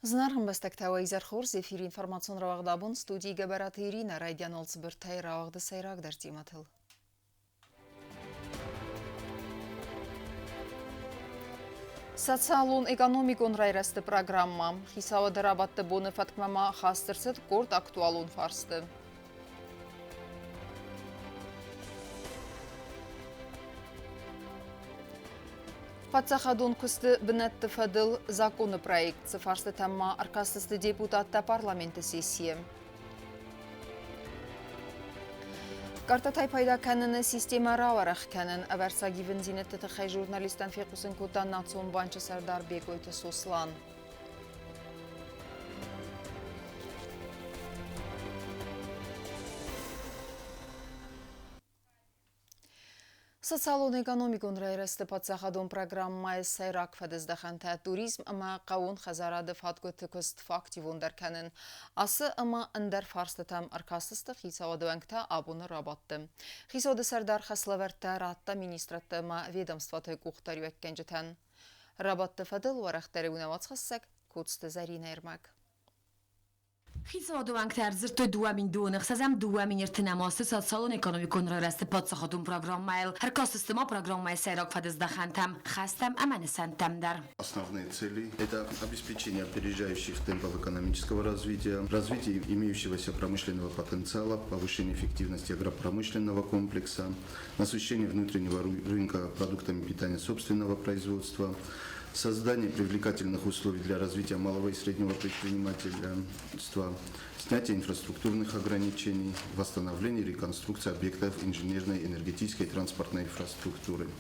Знарган бастактава изархорс эфир информацион равагдабун студии габараты Ирина радиан олцбыртай равагды сайраг дартиматыл. Социалун экономикон райрасты программа. Хисавады рабатты боны фаткмама хастырсыд корт актуалун фарсты. Патсахадун кусты бінетті фадыл законы проект фарсты тамма аркастысты депутатта парламенті сессия. Карта тайпайда кәніні система раварах кәнін әвәрса гивін зинетті тұқай журналистан фекусын көтан национ банчы сардар бек өйті сослан. Социалон экономикон райрасты патсахадон программай сайрак фадыздаханта туризм ама қауын хазарады фатгөті көст фактивон дәркәнін. Асы ама ындар фарсты там аркасысты хисауады вәңкта абуны рабатты. Хисауды сардар хаславарта ратта министратты ама ведомстваты кухтар өккен жетен. Рабатты фадыл варақтары унаватсқассак көтсті зарина ермак. Хисауды ванктар зірті дуамин дуынық сазам дуамин ертінамасы социалон экономикон райрасты подсахадун программайл. Харкасыстыма программай сайрак фадыздахантам, хастам аманисантамдар. Основные цели – это обеспечение опережающих темпов экономического развития, развитие имеющегося промышленного потенциала, повышение эффективности агропромышленного комплекса, насыщение внутреннего рынка продуктами питания собственного производства, создание привлекательных условий для развития малого и среднего предпринимательства, снятие инфраструктурных ограничений, восстановление и реконструкция объектов инженерной, энергетической и транспортной инфраструктуры,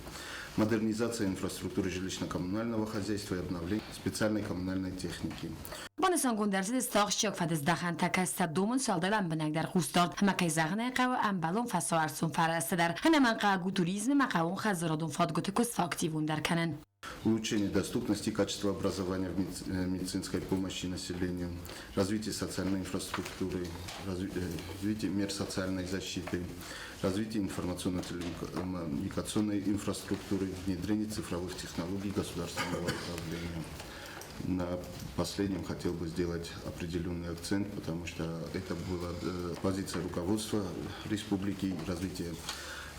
модернизация инфраструктуры жилищно-коммунального хозяйства и обновление специальной коммунальной техники. بانسان گندرزی استخشیک فدزدخان تکست دومن سالدلم بنگدر خوستاد هم کیزاغنه قو امبالون فسوارسون فرست در هنمان قاگو توریسم مقاون خزرادون فادگوت کس فاکتیون در کنن. Улучшение доступности и качества образования в медицинской помощи населению, развитие социальной инфраструктуры, развитие мер социальной защиты, развитие информационно-коммуникационной инфраструктуры, внедрение цифровых технологий государственного управления. На последнем хотел бы сделать определенный акцент, потому что это была позиция руководства республики, развития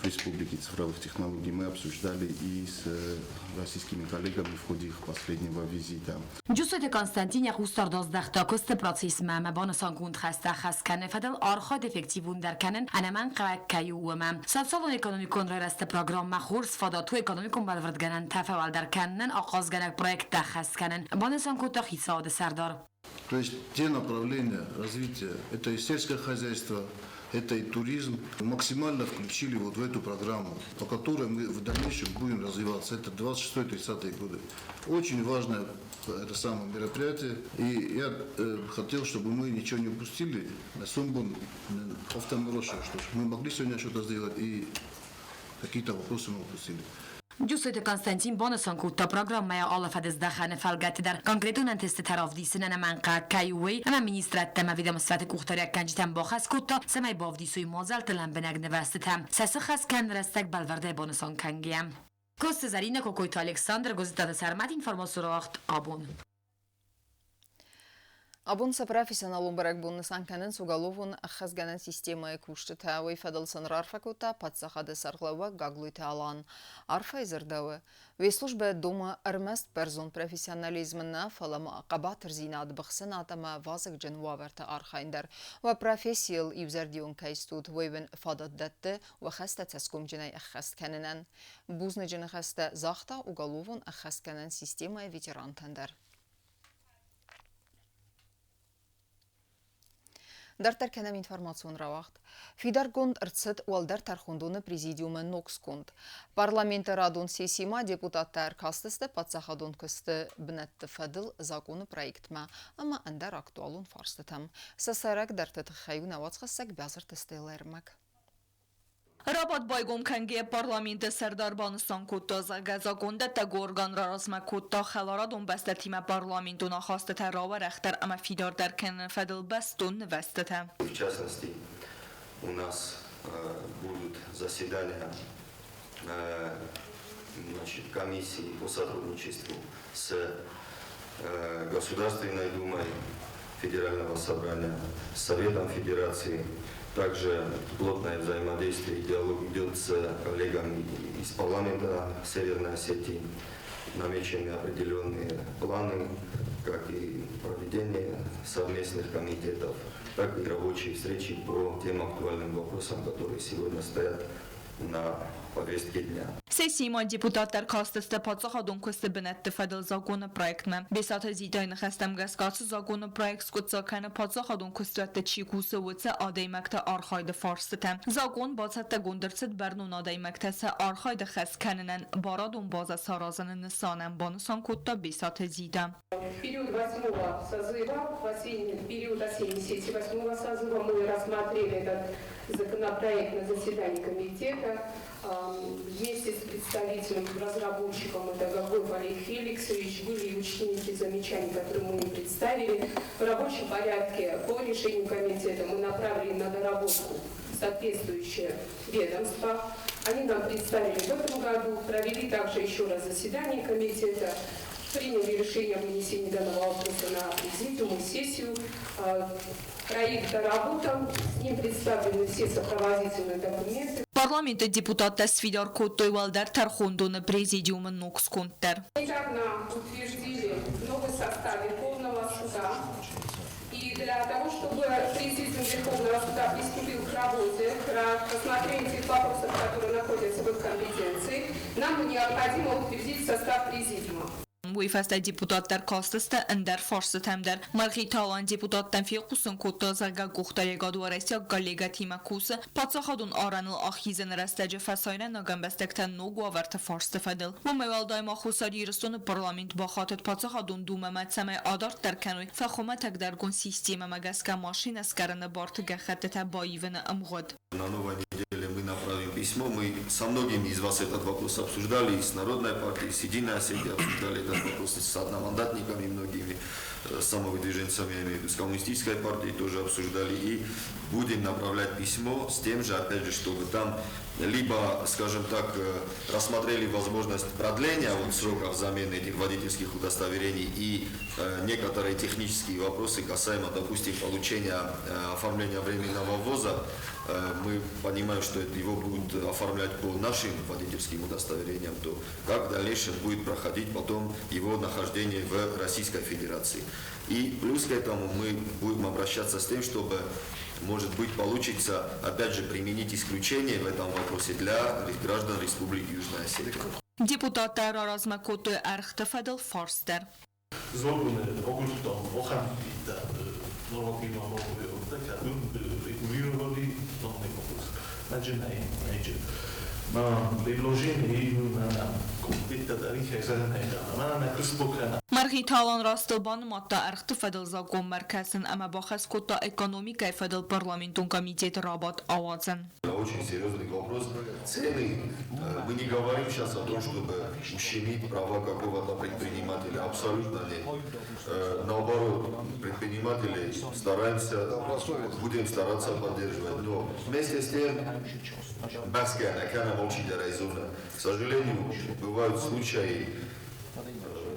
республики цифровых технологий. Мы обсуждали и с российскими коллегами в ходе их последнего визита. جوسوت کنستانتین خوستار دازدختا کست پراتسیس مام بانسان گوند خسته خست کنه فدل آرخاد افکتیوون در کنن انمان قوک کیو ومام سالسالون اکونومیکون رایرست پروگرام مخورس فداتو اکونومیکون بالورد گنن تفاول در کنن آغاز گنک پروژه تخص کنن بانسان کوتا خیساد سردار. То есть те направления развития, это и сельское хозяйство, это и туризм, максимально включили вот в эту программу, по которой мы в дальнейшем будем развиваться. Это 26-30-е годы. Очень важное это самое мероприятие. И я хотел, чтобы мы ничего не упустили. На Сумбун, автомороша, чтобы мы могли сегодня что-то сделать и какие-то вопросы мы упустили. جوسوت کنستانتین بانسان کوتا پروگرامای آلا فدزدخان فلگت در کنکرتون انتست طرف دیسنن منقع کیوی اما مینیسترات تم ویدم صفت کوختاری کنجتم باخس کوتا سمای باودیسوی مازل تلم بنگ نوستم سسخ از کن رستک بالورده بانسان کنگیم کوست زرینه کوکویت الکساندر گزیداد سرمت اینفرماسوراخت آبون Абунса профессионалун барак бунны санканын сугаловун ахазганын системы кушты тауы фадалсын рарфакута подсахады сарглава гаглуйта алан. Арфа изырдавы. Вей служба дома армест перзон профессионализмына фалама қабатыр зинады бақсын атама вазык джен ваверта архайндар. Ва профессиал юзердион кайстуд вейвен фадат датты ва хаста цаскум дженай ахаст канынан. Бузны джен хаста захта уголовун ахаст канын системы ветерантандар. Дартар кенем информацион равахт. Фидар гонд рцет уалдар тархундуны президиумы нокскунд. Парламенты радун сессима депутаттар кастысты подсахадун кысты бінетті фадыл законы проектма, ама андар актуалун фарсты там. Сасарак дартыты хаю навацқасак бязыр тестейлермак. Rabat baygom kange parlamenti Serdarbanistan ko'ttoza gazagonda tagorgan rasma ko'tta xalaradon basta tima parlamentuna xasta tarava рахтар ама фидор дар кен фадл бастун вестата. В частности, у нас будут заседания комиссии по сотрудничеству с Государственной Думой Федерального собрания, с Советом Федерации. Также плотное взаимодействие и диалог идет с коллегами из парламента Северной Осетии. Намечены определенные планы, как и проведение совместных комитетов, так и рабочие встречи по тем актуальным вопросам, которые сегодня стоят на повестке дня. Sesima deputatlar kastiste patsahadun kuste benette fedel zagona projektme. Besat zidayne xestem gaskatsı zagona projekt skutsakane patsahadun kustette çikuse vutse adeymekte arxayda farsitem. Zagon batsette gondırsit bernun adeymektese arxayda xeskeninen baradun baza sarazanın nisanen banusan kutta besat zidem. В период 8-го созыва, в период осенней сессии 8-го созыва мы рассмотрели этот законопроект на заседании комитета вместе с представителем, разработчиком, это Гагоев Олег Феликсович, были учтены те замечания, которые мы им представили. В рабочем порядке по решению комитета мы направили на доработку соответствующее ведомство. Они нам представили в этом году, провели также еще раз заседание комитета, приняли решение о вынесении данного вопроса на президиум и сессию. Проект доработан, с ним представлены все сопроводительные документы. Parlamentul deputat Svidar Kotoyvalder Tarхондуны президиума Ноксконтер. Недавно утвердили новый состав Верховного суда. И для того, чтобы президиум Верховного суда приступил к работе, к рассмотрению тех вопросов, которые находятся в их компетенции, нам необходимо утвердить состав президиума. Wifeste deputatlar kastiste ender farsitemder. Margitalan deputattan fiqusun kutta zaga guxtarega duaresya gallega timakus. Patsaxadun aranıl axizen rastece fasayna nagambestekten no guaverte farstifedil. Bu mevaldayma xusari yiristonu parlament baxatet patsaxadun dumemet semay adart derkenoy faxometek dergun sistema magaska maşin eskarene bartı gaxetete bayivene amgod. На новой неделе мы направим письмо. Мы со многими из вас этот вопрос обсуждали, и с Народной партией, и с Единой Осетией обсуждали этот вопрос, и с одномандатниками многими, самовыдвиженцами, я имею в виду, с Коммунистической партией тоже обсуждали. И будем направлять письмо с тем же, опять же, чтобы там либо, скажем так, рассмотрели возможность продления сроков замены этих водительских удостоверений и некоторые технические вопросы касаемо, допустим, получения оформления временного ввоза. Мы понимаем, что его будут оформлять по нашим водительским удостоверениям, то как в дальнейшем будет проходить потом его нахождение в Российской Федерации. И плюс к этому мы будем обращаться с тем, чтобы, может быть, получится, опять же, применить исключение в этом вопросе для граждан Республики Южная Осетия. Deputatlar arazma kotoy arxtefedil farster. Zloguny ogólną ochránitá normatívna mluvy regulировали новый вопрос. Начинаем, на предложение на комитета тарихи на Крыспокана. Margitalan rastilban matta arxtefedil zagon merkezin ama baxas kota ekonomika fedil parlamentun komitet rabat avazın. Очень серьезный вопрос. Цены. Мы не говорим сейчас о том, чтобы ущемить права какого-то предпринимателя. Абсолютно нет. Наоборот, предпринимателей будем стараться поддерживать. Но вместе с тем, к сожалению, бывают случаи,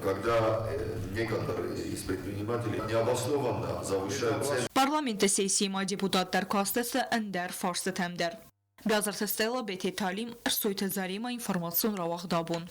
когда некоторые из предпринимателей необоснованно завышают цены. Parlamenta sesima deputatlar kastesi ender farsitemder. Gazarta Stella BT Talim Ersoyta Зарема информацион равахдабун.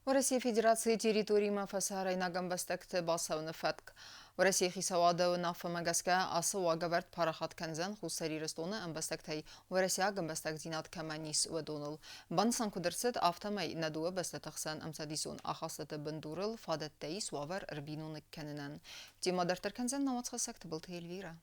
В России Федерации территории Мафасара и Нагамбастекте Басауны Фатк. В России Хисавада и Нафамагаска Асава Гавард Парахат Канзан Хусари Рестона Амбастектай. В России Агамбастек Зинат Каманис Уэдонул. Бансан Кудерцет Автомай Надуа Бастатахсан Амсадисун Ахасата Бендурл Фадеттей Суавар Рбинун Кененан. Тима Дартер Канзан Навацхасакт был Эльвира.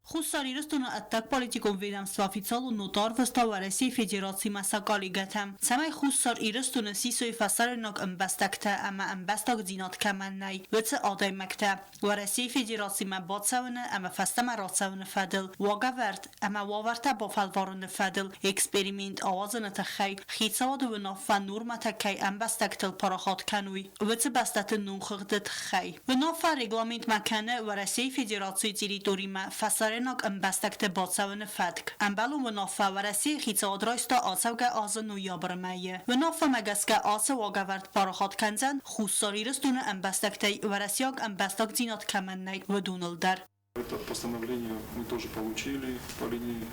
Խուսարիրստունը ատտակ պոլիտիկոն վիրամսվաֆիցալ ու նոտար վստավարեսի ֆեդերացի մասակալի գաթեմ։ Սամայ խուսար իրստունը սիսոյ ֆասարնոք ըմբաստակտա ամա ըմբաստակ ձինատ կամաննայ վծը ադայմակտա վարեսի ֆեդերացի մա բացավնը ամա ֆաստամա ռացավնը ֆադել վագավարդ ամա վավարտա բոֆալվարունը ֆադել էքսպերիմենտ ավազնը թխայ խիցավադը վնոֆան նուրմա թքայ ըմբաստակտել պարախատ կանուի վծը բաստատը նուն խղդը թխայ վնոֆա ռեգլամենտ մականը վարեսի ֆեդերացի տերիտորի մա ֆասար Փասարենակ ըմբաստակտե բոցավնը ֆատկ ամբալում վնոֆա վարասի խիցոդրոյստա ացավգա ազնու յաբրմայը վնոֆա մագասկա ացը վագավարտ պարախատ քանցան խուսորիրստունը ըմբաստակտե վարասյակ ըմբաստակ ձինատ կամեննայ վդունլդար. Это постановление мы тоже получили по линии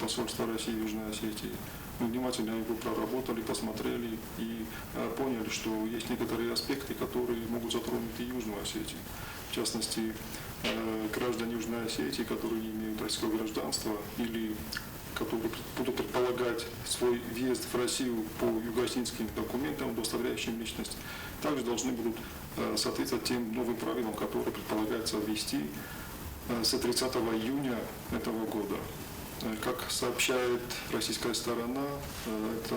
посольства России в Южной Осетии. Мы внимательно его проработали, посмотрели и поняли, что есть некоторые аспекты, которые могут затронуть и Южную Осетию. В частности, граждане Южной Осетии, которые не имеют российского гражданства или которые будут предполагать свой въезд в Россию по юго-осетинским документам, удостоверяющим личность, также должны будут соответствовать тем новым правилам, которые предполагается ввести с 30 июня этого года. Как сообщает российская сторона, это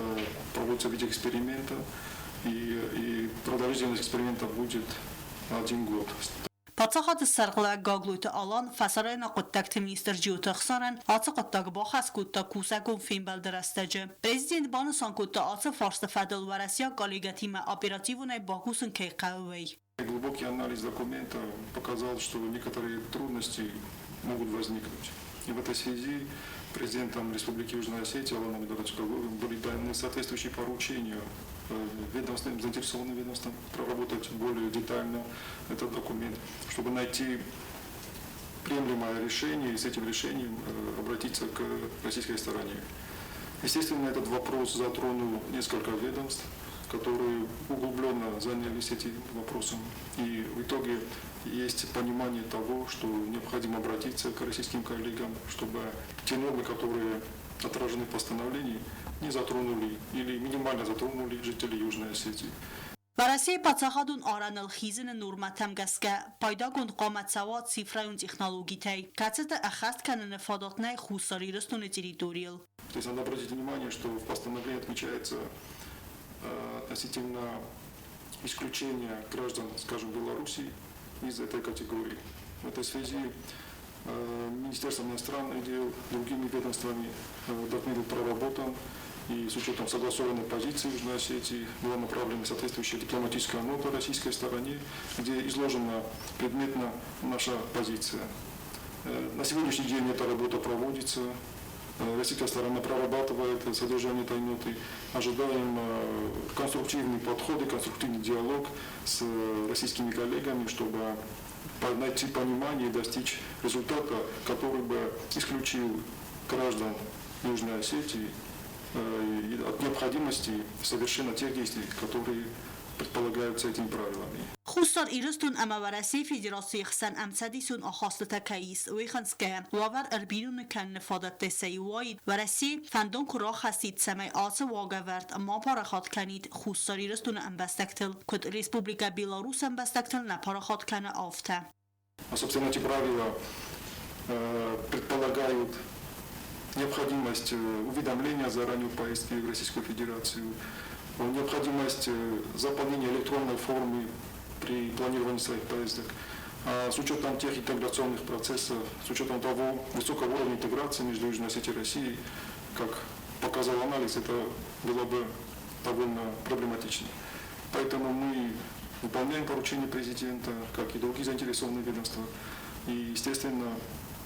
проводится в виде эксперимента, и продолжительность эксперимента будет 1 год. Պատսախատը սարղլա գագլույթը ալան ֆասարայնա կոտակտ մինիստր ջիութը խսարան ացը կոտակ բոխաս կուտա կուսակում ֆիմբալ դրաստաջը Президент Банусан կուտա ացը ֆարստը ֆադել վարասյա կոլիգատիմը օպերատիվունայ բակուսն կեյկավեյ Глубокий анализ документа показал, что некоторые трудности могут возникнуть. И в этой связи президентом Республики Южная Осетия Аланом Медорачковым были даны соответствующие поручения ведомственным, заинтересованным ведомствам проработать более детально этот документ, чтобы найти приемлемое решение и с этим решением обратиться к российской стороне. Естественно, этот вопрос затронул несколько ведомств, которые углубленно занялись этим вопросом. И в итоге есть понимание того, что необходимо обратиться к российским коллегам, чтобы те нормы, которые отражены в постановлении, не затронули или минимально затронули жителей Южной Осетии. Վարասիի պատսախադուն արանել խիզինը նուրմատամ գասկա պայդագուն կոմացավատ սիֆրայուն տեխնոլոգիտայ կացետը ախաստ կանը նվադոտնայ խուսարիրստունը территориал. То есть надо обратить внимание, что в постановлении отмечается относительно исключения граждан, скажем, Беларуси из этой категории. В этой связи Министерством иностранных дел, другими ведомствами документ был проработан, и с учетом согласованной позиции Южной Осетии была направлена соответствующая дипломатическая нота российской стороне, где изложена предметно наша позиция. На сегодняшний день эта работа проводится. Российская сторона прорабатывает содержание этой ноты. Ожидаем конструктивный подход и конструктивный диалог с российскими коллегами, чтобы найти понимание и достичь результата, который бы исключил граждан Южной Осетии от необходимости совершенно тех действий, которые предполагаются этими правилами. Խուսար իրստուն ամավարասի ֆեդերացիի խսան ամցադիսուն ախաստը կայիս ուիխանսկե վավար արբինունը կան նֆադատ տեսայի վայ վարասի ֆանդոն քրոխասիտ սամայ ացը վագավարտ մապարախատ կանիտ խուսար իրստուն ամբաստակտել կոտ Республика Беларусь ամբաստակտել նապարախատ կանը ավտա. Собственно, эти правила предполагают необходимость уведомления заранее поездки в Российскую Федерацию, необходимость заполнения электронной формы при планировании своих поездок. А с учетом тех интеграционных процессов, с учетом того высокого уровня интеграции между Южной Осетией и Россией, как показал анализ, это было бы довольно проблематично. Поэтому мы выполняем поручения президента, как и другие заинтересованные ведомства. И, естественно,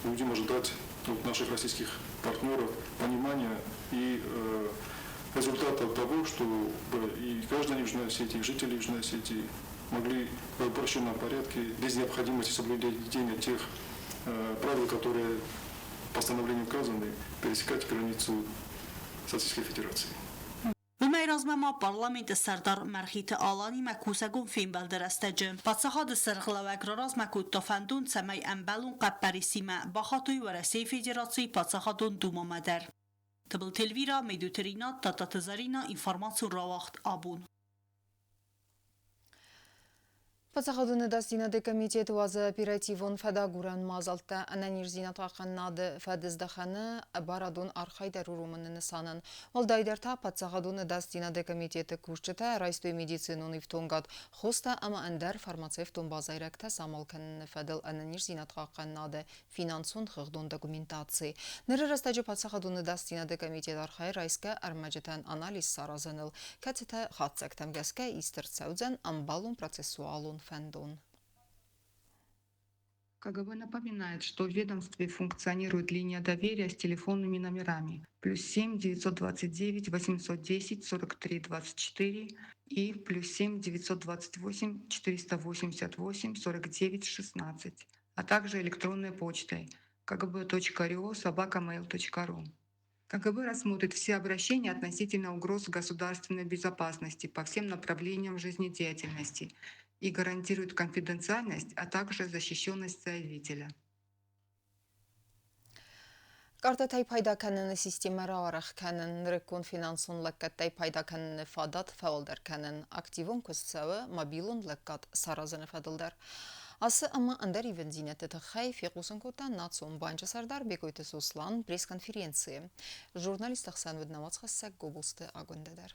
будем ожидать от наших российских партнеров понимания и результата того, чтобы и граждане Южной Осетии, и жители Южной Осетии могли в упрощенном порядке, без необходимости соблюдения тех правил, которые в постановлении указаны, пересекать границу с Российской Федерацией. Վմայրազմամա պարլամենտը սարդար մարխիտը ալանի մակուսագուն ֆիմբալ դրաստաջը պատսախադը սրղլավակրորոզ մակուտոֆանդուն ծամայ ամբալուն կապպարիսիմա բախատույ վարասեի ֆեդերացիի պատսախադուն դումամադար Տբլ Թելվիրա մեդութերինա տատատզարինա ինվորմացիու ռավախտ աբուն Պատսախադունը դաստինադե կոմիտետ ուազը օպերատիվոն ֆադագուրան մազալտա անանիր զինատվախաննադը ֆադզդախանը բարադուն արխայդար ուրումնը նսանն Մոլդայդարթա պատսախադունը դաստինադե կոմիտետը կուշչտա ռայստույ մեդիցինուն իվտոնգատ խոստա ամա անդար ֆարմացևտուն բազայրակտա սամալքն ֆադել անանիր զինատվախաննադը ֆինանսուն խղդուն դոկումենտացի Ներրստաջը պատսախադունը դաստինադե կոմիտետ արխայ ռայսկա արմաջտան անալիզ սարազանıl կացետա խացակտամ գասկա իստր ցաուձան ամբալուն պրոցեսուալուն Fandon. КГБ напоминает, что в ведомстве функционирует линия доверия с телефонными номерами +7 929 810 43 24 и +7 928 488 49 16, а также электронной почтой kgb.rio@mail.ru. КГБ рассмотрит все обращения относительно угроз государственной безопасности по всем направлениям жизнедеятельности и гарантирует конфиденциальность, а также защищенность заявителя. Կարտեթայ պայդականն սիստեմերը արախ կանն նրեկուն ֆինանսուն լկատայ պայդականն ֆադատ ֆավլդեր կանն ակտիվուն կսցավը մոբիլուն լկատ սարազն ֆադլդեր Асы ama андер ивензинете тахай фекусанкота национ банча сардар бекойте сослан пресс-конференции. Журналист Ахсан Веднамацхасак гобусты агондедер.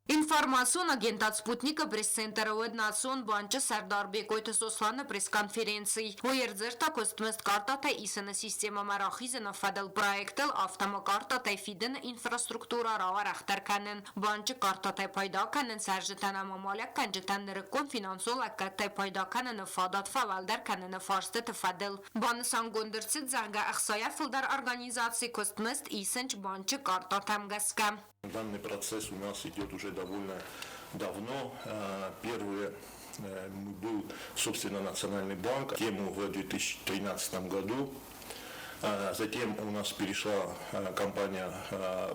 Информацион агентат Спутника пресс-центра Уэднацион банча Сардар Бекойте Сослана пресс-конференции. Уердзерта костмест картата исена система марахизена фадел проектел автомакартата фиден инфраструктура рава рахтарканен. Банча картата пайдаканен саржетана мамаляк канжетан нерекон финансол аккатай пайдаканен фадат фавалдарканен фарстет фадел. Бансан гондерцит зага ахсая филдар организации костмест исенч банча картатам гаска. Данный процесс у нас идет уже довольно давно. Первый был, собственно, Национальный банк, тему в 2013 году. Затем у нас перешла компания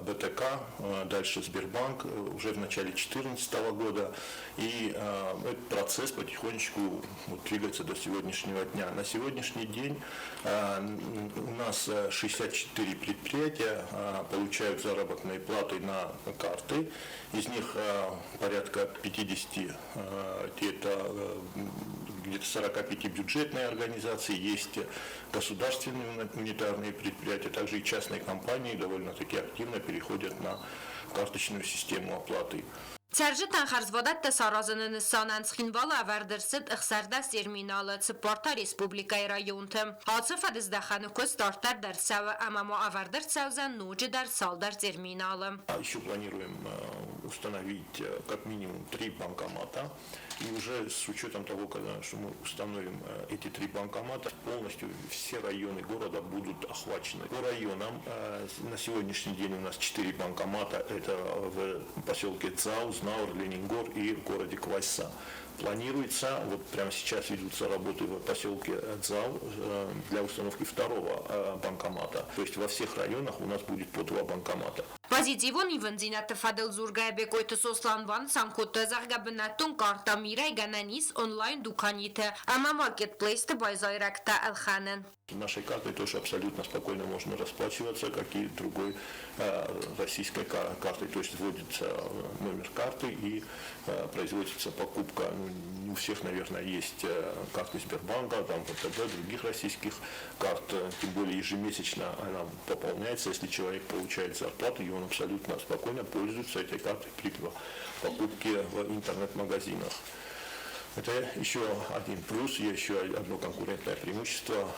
БТК, дальше Сбербанк уже в начале 2014 года. И этот процесс потихонечку двигается до сегодняшнего дня. На сегодняшний день у нас 64 предприятия получают заработные платы на карты. Из них порядка 50, это где-то 45 бюджетные организации, есть государственные унитарные предприятия, также и частные компании довольно-таки активно переходят на карточную систему оплаты. Царжетан харзводат тесаразанын санансхинвала авардерсет ихсардас терминалы Цепорта Республикай районтым. Ацефа дездаханы костартар дарсава, амамо авардерсаузан нуджи дарсалдар терминалы. Еще планируем установить как минимум 3 банкомата. И уже с учетом того, что мы установим эти 3 банкомата, полностью все районы города будут охвачены. По районам на сегодняшний день у нас 4 банкомата. Это в поселке Цау, Знаур, Ленингор и в городе Квайса. Планируется, вот прямо сейчас ведутся работы в поселке Цзау для установки 2-го банкомата. То есть во всех районах у нас будет по 2 банкомата. Позитивон ивензинат фадел зургая бекойте сосланван санкота заргабнатун карта мирай гананис онлайн дуканите, ама маркетплейсте байзайракта алханен. Нашей картой тоже абсолютно спокойно можно расплачиваться, как и другой российской картой. То есть вводится номер карты и производится покупка. Не у всех, наверное, есть карты Сбербанка, там ВТБ, других российских карт. Тем более ежемесячно она пополняется. Если человек получает зарплату, и он абсолютно спокойно пользуется этой картой при покупке в интернет-магазинах. Это еще один плюс, еще одно конкурентное преимущество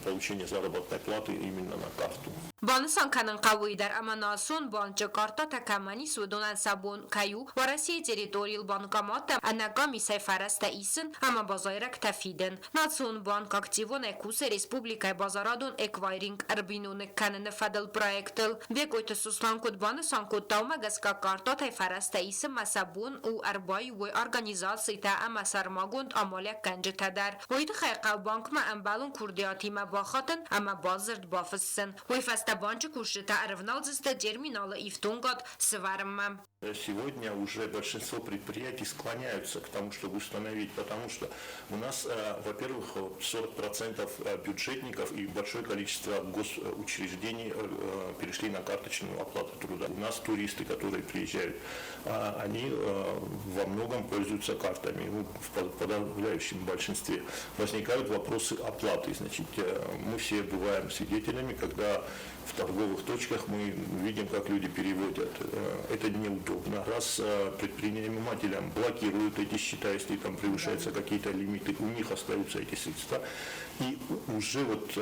получения заработной платы именно на карту. Бансан канан кавуидар аманасон банча карта такамани судонан сабон каю в России территориал банкомата анагами сайфараста исен ама базайрак тафиден. Национ банк активон экусе республикай базарадон эквайринг арбинун канан фадал проектел. Бекойте сусланкот бансан кот таумагаска карта тайфараста исен масабон у арбай у организации та ама сармагонд амаля канжетадар. Ойд хайqa банк ма амбалун курдиати ма бахатен ама базард бафссен. Банчик уже равналзиста терминала и в Тунгат сварма. Сегодня уже большинство предприятий склоняются к тому, чтобы установить, потому что у нас, во-первых, 40% бюджетников и большое количество госучреждений перешли на карточную оплату труда. У нас туристы, которые приезжают, они во многом пользуются картами. В подавляющем большинстве возникают вопросы оплаты. Значит, мы все бываем свидетелями, когда в торговых точках мы видим, как люди переводят. Это неудобно. Раз предпринимателям блокируют эти счета, если там превышаются какие-то лимиты, у них остаются эти средства. И уже вот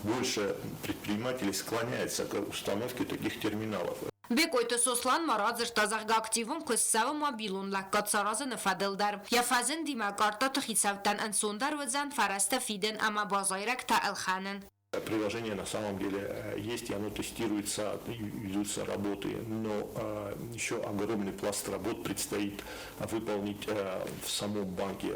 больше предпринимателей склоняется к установке таких терминалов. Бекойты сослан маразыр тазах активум кыссавы мобилун лаккат саразы нефаделдар. Я фазен димакарта тхицавтан ансундар вазан фараста фиден ама базайрак та алханен. Приложение на самом деле есть, и оно тестируется, ведутся работы, но еще огромный пласт работ предстоит выполнить в самом банке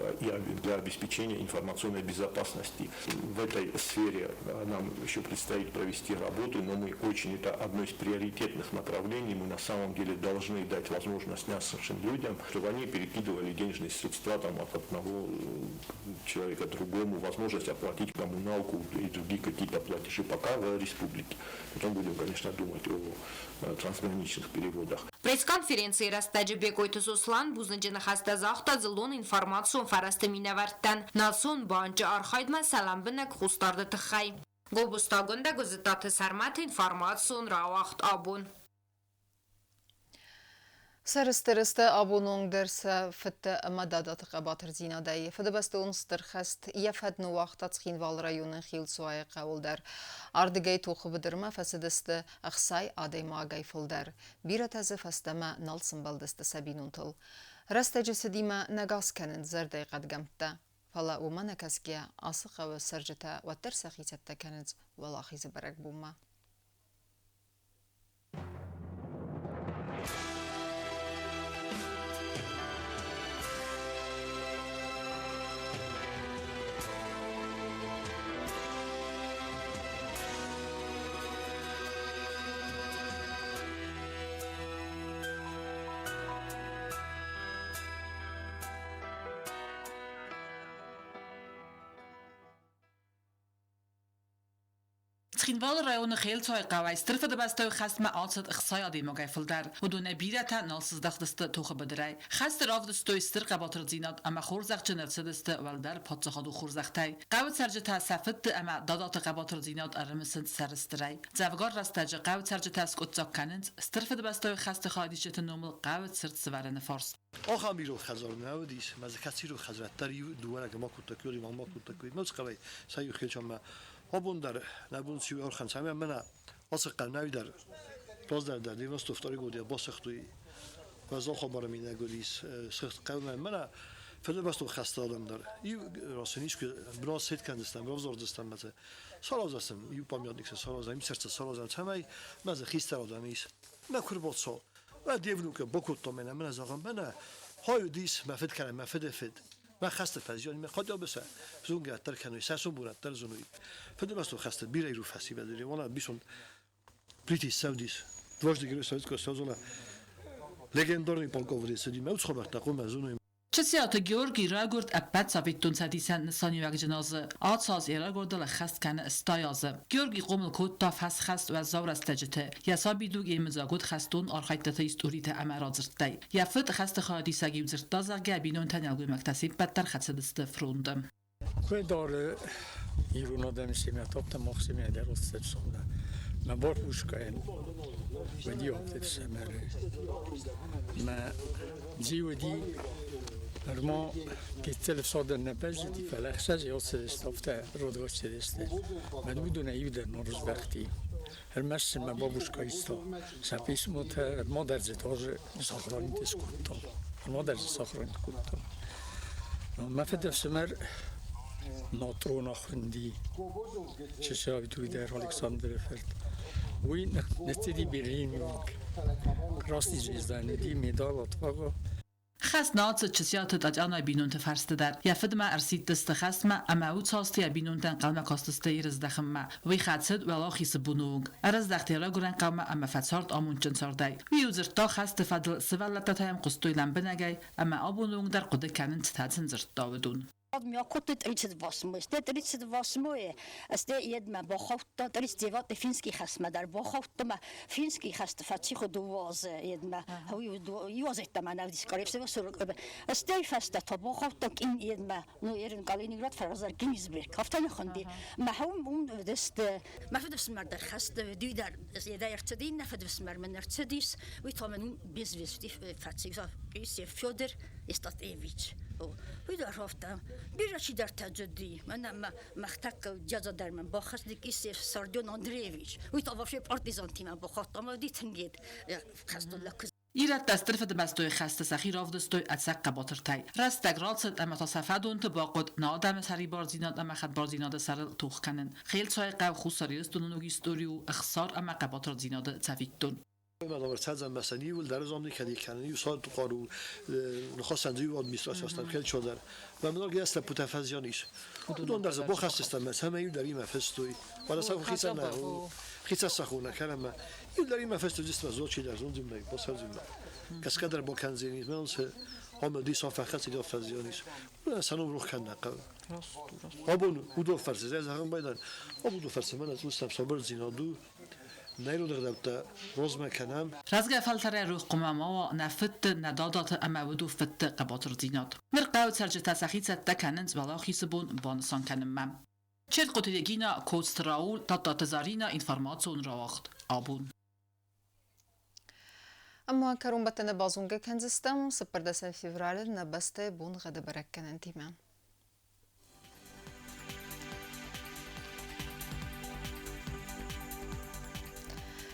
для обеспечения информационной безопасности. В этой сфере нам еще предстоит провести работу, но это одно из приоритетных направлений. Мы на самом деле должны дать возможность нашим людям, чтобы они перекидывали денежные средства от одного человека к другому, возможность оплатить коммуналку и другие какие-то платежи пока в республике. Потом будем, конечно, думать о трансграничных переводах. Пресс-конференции растаджи Бекойты сослан бузынчыны хастазахта зылон информацию фарасты минаварттан. Насон банчы архайдма салам бінек хустарды тыхай. Гобустагында гүзітаты сармат информацию рауахт абун. سرسترست آبونون درس فت مدادات قباتر زینا دایی فدبست اون سترخست یفد نو وقت تسخین والرایون خیل سوای قول در اردگی توخو بدرما فسدست اخسای آدی ماگای فل در بیرت از فستما نلسن بلدست سبینون تل رست جسدیما نگاس کنند زردی قد گمتا فلا وما نکسگیا آسقا و سرجتا و درسخی سبتا کنند ولاخیز برک بوما Tschinwal rayonu xeeltsoy qaway strfada bastoy khasma alsat ikhsaya demogay fuldar udune birata nalsız daqdiste toxu bedray khast ravdstoy str qabatr zinat ama khorzaq chnatsediste valdar patsaxadu khorzaqtay qawt sarja tasafit ama dadat qabatr zinat armsin sarstray zavgar rastaja qawt sarja taskutsak kanent strfada bastoy khast khadishet nomul qawt sirt svarene fors آخام بیرو خزار نودیش مزکاتی رو خزرت داری دوباره که ما کودتکیوری ما کودتکیوری ما چقدر سعی خیلی ما هبون در نبود سوی آخر سعی من آسق نوی در باز در دیوان استفتاری گودی باز خطوی باز آخام برای من نگودیس سخت قول من فعلا باز تو خسته آدم داره این راستنیش که براز سید کندستم براز زردستم مثلا سال ازستم یو پامیاد نیست سال ازم میسرت سال ازم چمای مثلا خیست آدمیش نکور بود سال و دیوونو که بکوت تو من از آقام من های دیس مفید کنم مفید فد من خسته فزیانی من خدا بسه زونگه تر کنوی ساسون بورد تر زنوی فد بس تو خسته بیرای رو فسی بدری وانا بیشون بریتی سعودیس دواج دیگر سعودی که سازونا لگندارنی پالکووری سدی موت خبر تقوم زنوی چسیات گیورگی راگورد ابد سافیتون سدیسن نسانی وقت جنازه آتساز ایراگورد لخست کنه استایازه گیورگی قومل کود تا فس خست و زور استجته یا سابیدوگ ایمزاگود خستون آرخایت تایستوریت امرازرتی یا فت خست خادی سگیم زرتازه گبینون تنیلگوی مکتسیب بدتر خدست فروندم کوی داره ایرون آدم سیمیتاب تا مخصیمی در استد سونده من بار بوش کن و دی آفتد سمره من جیو دی ما كتلف صادر نبجدي فالأخشاج يوصل استفتاء رودوش تدسته من بدون يودر نورز بختي المش ما بابوش كايستا سبيس موت ما درجة تاج ساخران تسكوتا ما درجة ساخران تسكوتا ما فدف سمر ناترون أخوندي ششاوي تويدر ألكسندر فرد وين نستدي برلين يوك راستي جيزدان دي ميدال أطفاقا خست نات چسیات تاجانا بینون تفرست در یا فدما ارسید دست خست ما اما او تاستی بینون تن قلم کاستسته ایرز دخم ما وی خدسد ولا خیس بونوگ ارز دختی را گرن قلم اما فتسارد آمون چن سردای وی اوزر تا خست فدل سوالت تایم قستوی لنبنگای اما آبونوگ در قده کنن تتزن زرد داودون Jag kunde inte riktigt vad som helst. Det riktigt vad som är. Det är med bakåt. Det riktigt vad det finska häst med där bakåt med finska häst för att sig då var det med hur ju var det man hade skrivit så så. Det är fast att bakåt och in i med nu är en Kaliningrad för att Ginsberg. Haftan خندي. ما هم det ما för det som där häst du där det är till din för det som men Mercedes vi tar men bezvis för att sig så Fyodor Istatevich. ويدا رفتم بيرا شي در تجدي من مختك جزا در من باخس ديكيس ساردون اندريفيچ ويتا وافي بارتيزان تيم باخطم ديتنگيت خستو لك Irat دسترف دمستوی خسته سخی راف دستوی اتسق قباتر تای. راست تگرال سد اما تا سفدون تباقد نادم سری بارزیناد اما خد بارزیناد سر توخ کنن. خیل سای قو خوصاریست دونو نوگیستوریو اخصار اما قباتر زیناد تفیدون. مدام ارتزم مسنی و در زمانی که دیکنی و سال تو قارو نخواستن دیو آدمیستراسی هستم که چادر و من آگه است پوتفزیانیش دون در زبان خستم مثلا من یو در این مفستوی ولی سعی خیسا نه خیسا سخونه کردم یو در این مفستوی جست مزود چی در زون زمینی با سر زمینی کس کدر با کنزینی من سه هم دی صاف خستی دو فزیانیش من سنم روح کنه قبل آبون ودو فرسه از هم بایدن آبون فرسه من از دوستم صبر زینادو نیرو دغدبت روز مکنم رزق فلتر روح قماما نفت ندادات اما ودو فت قباتر زیناد مرقاو سرجت سخیت تکننز بالا خیسبون بانسان کنم چرت قطعیگینا کوستراول تا تزارینا انفرماتسون راوخت آبون اما كرون بتنا بازونجا كنزستم سبردسن فيفرال نبست بون غدا بركن انتيمان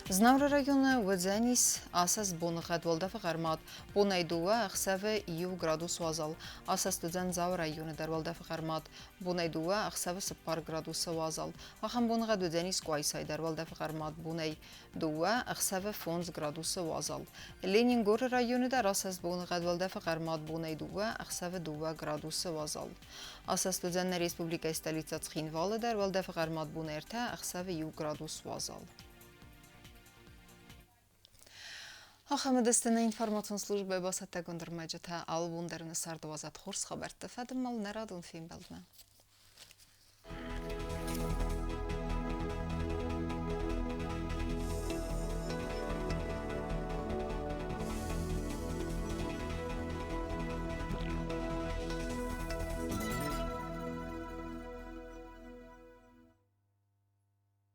Знавра района Вадзанис асас бонхат волдафа гармат бонайдуа ахсаве ю градус вазал асас тудзан зав района дар волдафа гармат бонайдуа ахсаве сапар градус вазал ахам бонхат Вадзанис квайсай дар волдафа гармат бонайдуа ахсаве фонз градус вазал Ленингор района дар асас бонхат волдафа гармат бонайдуа ахсаве дуа градус вазал асас тудзан республика столица Цхинвала дар волдафа гармат бонерта ахсаве ю градус вазал آخر دستنا اینفرماسیون службы با ستگان در مجلس آلبوم در نصر دوازد خورس خبرت فدم مال نرادون فیلم بلدن